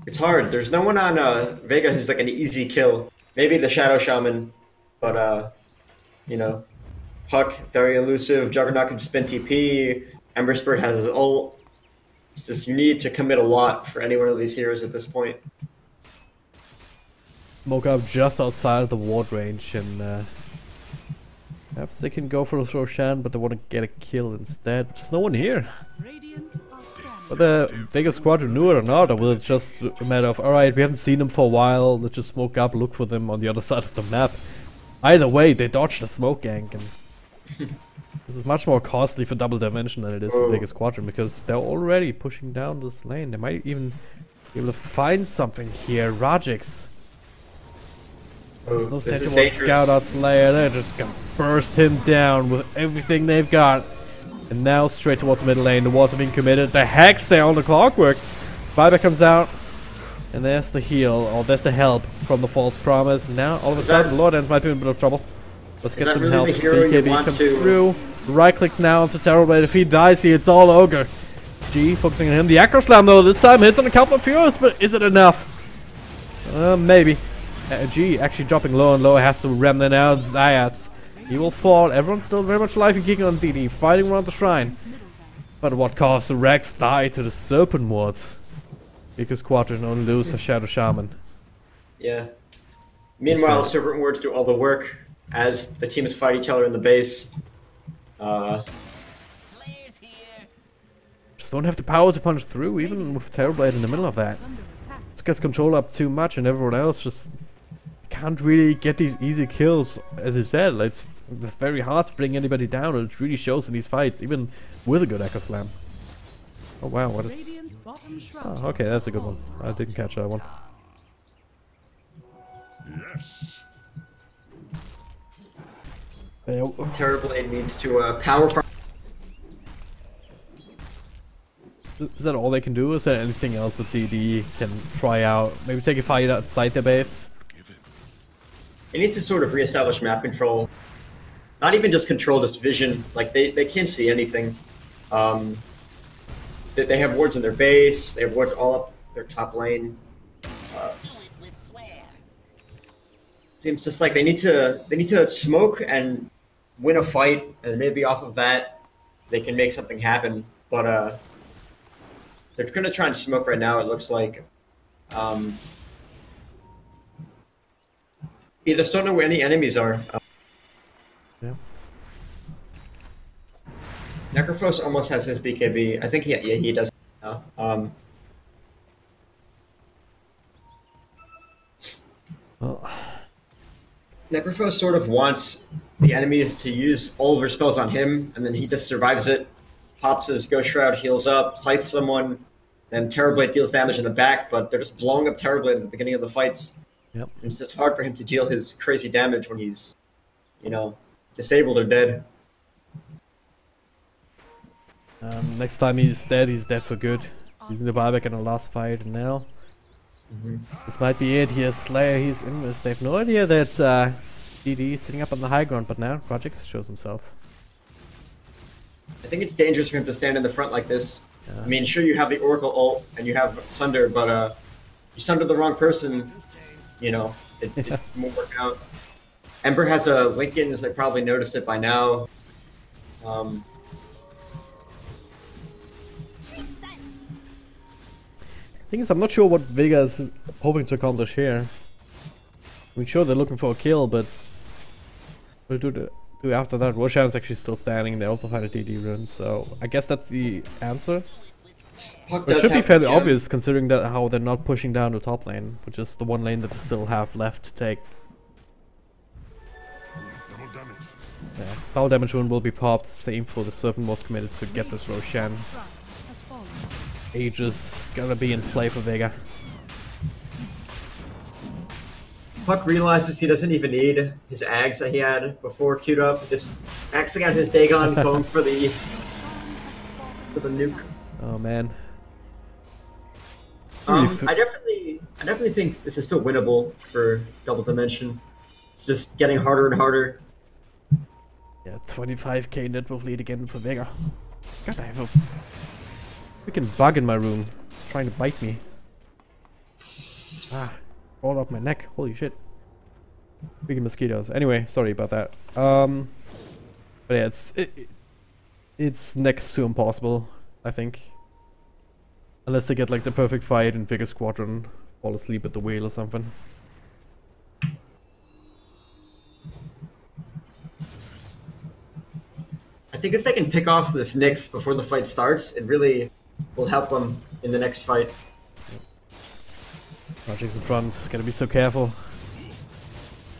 It's hard. There's no one on Vega who's like an easy kill. Maybe the Shadow Shaman, but you know, Puck very elusive. Juggernaut can spin TP. Ember Spirit has his ult. It's just you need to commit a lot for any one of these heroes at this point. Smoke up just outside the ward range, and perhaps they can go for a Roshan, but they want to get a kill instead. There's no one here. Radiant are scanning. But the Vega squadron knew it or not, or will it just a matter of, alright, we haven't seen them for a while, let's just smoke up, look for them on the other side of the map. Either way, they dodged the smoke gank, and this is much more costly for Double Dimension than it is for Vega squadron, because they're already pushing down this lane. They might even be able to find something here. Rajix. There's no Sentinel Scout out Slayer, they're just gonna burst him down with everything they've got. And now straight towards the middle lane, the wards are being committed. The Hex there on the clockwork. Viper comes out, and there's the heal, or there's the help from the False Promise. Now all of a sudden, Lord Ends might be in a bit of trouble. Let's get some help. BKB comes through. Right clicks now onto Terrorblade. If he dies here, it's all Ogre. G focusing on him. The Echo Slam though, this time hits on a couple of heroes, but is it enough? Maybe. G actually dropping low and low, has to ram them out. Zayats. He will fall. Everyone's still very much alive and kicking on DD, fighting around the shrine. But at what cost? The Rex die to the Serpent Wards. Because Squadron only lose a Shadow Shaman. Yeah. Meanwhile, Serpent Wards do all the work as the teams fight each other in the base. Just don't have the power to punch through, even with Terrorblade in the middle of that. Just gets control up too much, and everyone else just can't really get these easy kills. As you said, like, it's very hard to bring anybody down, and it really shows in these fights, even with a good Echo Slam. Oh wow, what is... Radiant's bottom shroud Oh, okay, that's a good one. I didn't catch that one. Yes. Terrorblade needs to power from. Is that all they can do? Is there anything else that DD can try out? Maybe take a fight outside their base? It needs to sort of reestablish map control. Not even just control, just vision. Like, they can't see anything. They have wards in their base, they have wards all up their top lane. Seems just like they need to smoke and win a fight, and maybe off of that they can make something happen. But they're gonna try and smoke right now, it looks like. You just don't know where any enemies are. Yeah. Necrophos almost has his BKB. I think he does now. Well, Necrophos sort of wants the enemies to use all of their spells on him, and then he just survives it, pops his Ghost Shroud, heals up, scythes someone, then Terrorblade deals damage in the back, but they're just blowing up Terrorblade at the beginning of the fights. yep. And it's just hard for him to deal his crazy damage when he's, you know, disabled or dead. Next time he's dead for good. Using the buyback in the last fight, and now this might be it. Here's Slayer, he's in this. They have no idea that DD is sitting up on the high ground, but now Project shows himself. I think it's dangerous for him to stand in the front like this. I mean, sure, you have the Oracle ult and you have Sunder, but you Sunder the wrong person, you know, it won't work out. Ember has a Lincoln, as they probably noticed it by now. Thing is, I'm not sure what Vega is hoping to accomplish here. I mean, sure, they're looking for a kill, but what do after that? Roshan is actually still standing. They also find a DD rune, so I guess that's the answer. But it should be fairly obvious, considering that how they're not pushing down the top lane, which is the one lane that they still have left to take. Double damage. Yeah, double damage rune will be popped. Same for the Serpent was committed to get this Roshan. has fallen. Aegis gonna be in play for Vega. Puck realizes he doesn't even need his Ags that he had before queued up. Just maxing out his Dagon, going for the nuke. Oh man. I definitely think this is still winnable for Double Dimension. It's just getting harder and harder. Yeah, 25k net worth lead again for Vega. God, I have a freaking bug in my room. It's trying to bite me. Ah, crawled up my neck. Holy shit. Freaking mosquitoes. Anyway, sorry about that. But yeah, it's next to impossible, I think. Unless they get like the perfect fight and Vega Squadron fall asleep at the wheel or something. I think if they can pick off this Nyx before the fight starts, it really will help them in the next fight. Projects in front, gotta be so careful.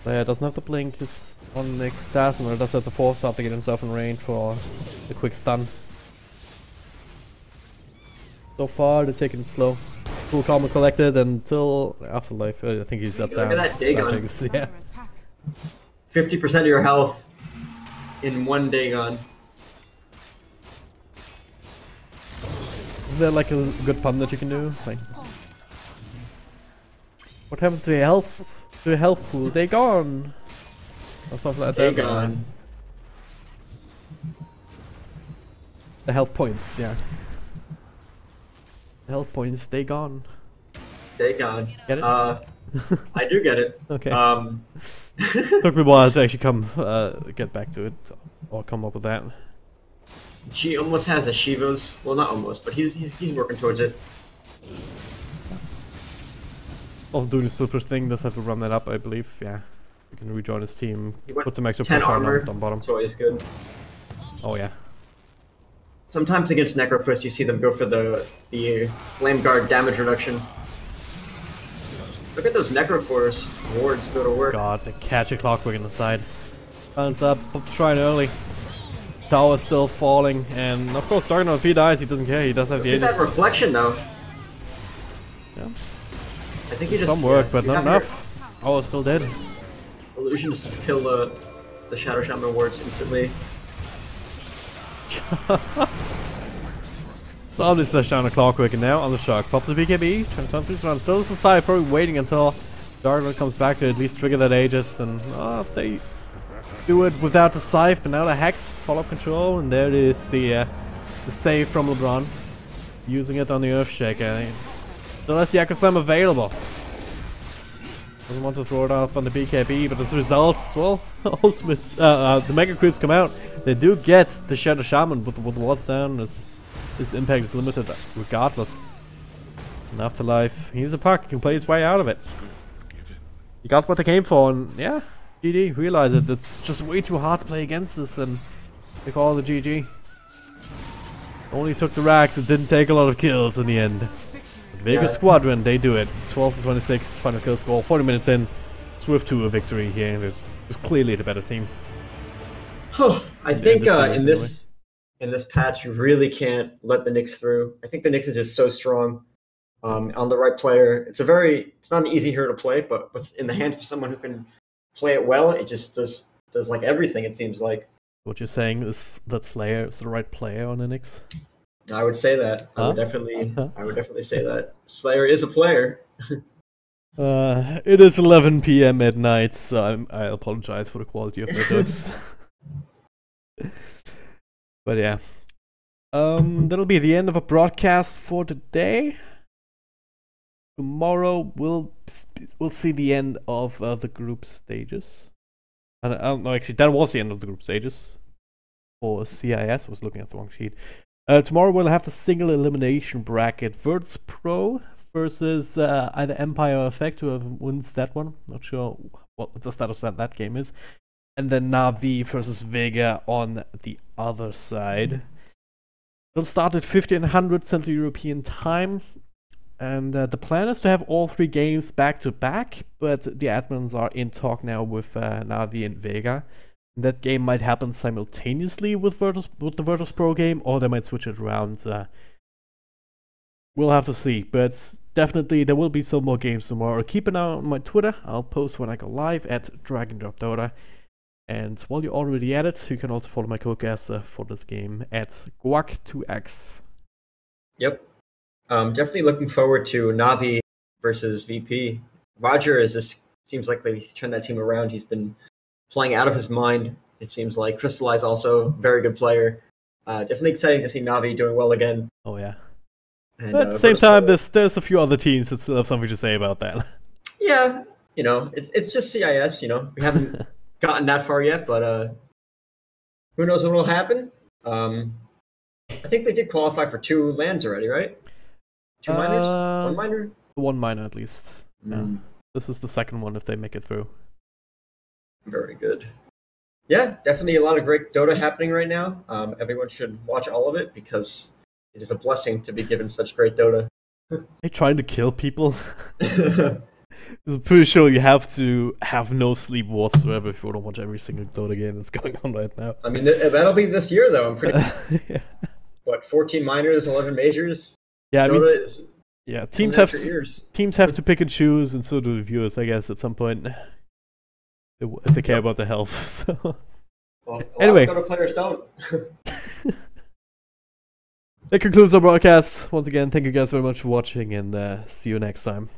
Slayer doesn't have the blink, he's on the next assassin, or does have the force up to get himself in range for the quick stun. So far, they're taking it slow. Full karma collected until Afterlife. I think he's up down. Look at that Dagon. Projects, yeah. 50% of your health in one Dagon. Is there like a good pun that you can do? Like, what happened to your health? To your health pool? They gone. Or something like that. Dagon. The health points, yeah. The health points, they gone. Dagon. Get it? I do get it. Okay. Took me a while to actually get back to it, or come up with that. She almost has a Shiva's. Well, not almost, but he's working towards it. Also doing the split push thing, does have to run that up, I believe. Yeah, you can rejoin his team. He went Put some extra 10 pressure armor. on bottom. It's always good. Oh yeah. Sometimes against Necrophist, you see them go for the Flame Guard damage reduction. Look at those Necroforce wards go to work. God, they catch a clockwork in the side. Balance up, pop the shrine early. Tower's still falling, and of course, Darknot, if he dies, he doesn't care. He does have the Look at Aegis. that reflection, though. Yeah. I think he just Some work, but you not have your enough. Oh, still dead. Illusions just kill the Shadow Shaman wards instantly. Somebody slashed down a clockwork, and now on the shock. Pops a BKB, trying to turn things around. Still this side, probably waiting until Darknot comes back to at least trigger that Aegis, and they do it without the scythe, but now the Hex, follow-up control, and there it is, the save from LeBron. Using it on the Earthshaker. So that's the Echo Slam available. Doesn't want to throw it up on the BKB, but as a result, well, ultimates, the Mega Creeps come out. They do get the Shadow Shaman with wards down. His impact is limited regardless. And Afterlife, he's a puck, he can play his way out of it. He got what they came for, and yeah, GG, realize it. It's just way too hard to play against this, and they call the GG. Only took the racks, it didn't take a lot of kills in the end. But Vega Squadron, they do it. 12-26, final kill score, 40 minutes in. Swift to a victory here. It's clearly the better team. I think in this patch, you really can't let the Nyx through. I think the Nyx is just so strong. On the right player, it's not an easy hero to play, but what's in the hands of someone who can play it well, it just does like everything, it seems like. What you're saying is that Slayer is the right player on the Nyx? I would say that. I would definitely say that. Slayer is a player. It is 11 PM at night, so I apologize for the quality of my jokes. But yeah. That'll be the end of a broadcast for today. Tomorrow we'll see the end of the group stages. I don't know, actually, that was the end of the group stages for CIS. I was looking at the wrong sheet. Tomorrow we'll have the single elimination bracket. Virtus Pro versus either Empire or Effect, whoever wins that one. Not sure what the status of that game is. And then Navi versus Vega on the other side. It'll start at 1500 Central European time. And the plan is to have all 3 games back to back, but the admins are in talk now with Navi and Vega. And that game might happen simultaneously with the Virtus Pro game, or they might switch it around. We'll have to see, but definitely there will be some more games tomorrow. Keep an eye on my Twitter. I'll post when I go live at DragonDropDota. And while you're already at it, you can also follow my co-caster for this game at Guac2x. Yep. Definitely looking forward to Navi versus VP. Roger seems like he's turned that team around. He's been playing out of his mind, it seems like. Crystallize also, very good player. Definitely exciting to see Navi doing well again. Oh yeah. And, but at the same time, there's a few other teams that still have something to say about that. Yeah, it's just CIS, We haven't gotten that far yet, but who knows what will happen. I think they did qualify for 2 lands already, right? 2 minors? 1 minor? One minor at least. Yeah. Mm, This is the second one if they make it through. very good. Yeah, definitely a lot of great Dota happening right now. Everyone should watch all of it because it is a blessing to be given such great Dota. They trying to kill people. I'm pretty sure you have to have no sleep whatsoever if you want to watch every single Dota game that's going on right now. I mean, that'll be this year, though. I'm pretty. Yeah. What, 14 minors, 11 majors? Yeah, I mean, Dota is yeah, coming out your ears. teams have to pick and choose, and so do the viewers, I guess, at some point, if they care about their health. So Well, Anyway. a lot of Dota players don't. that concludes our broadcast. Once again, thank you guys very much for watching, and see you next time.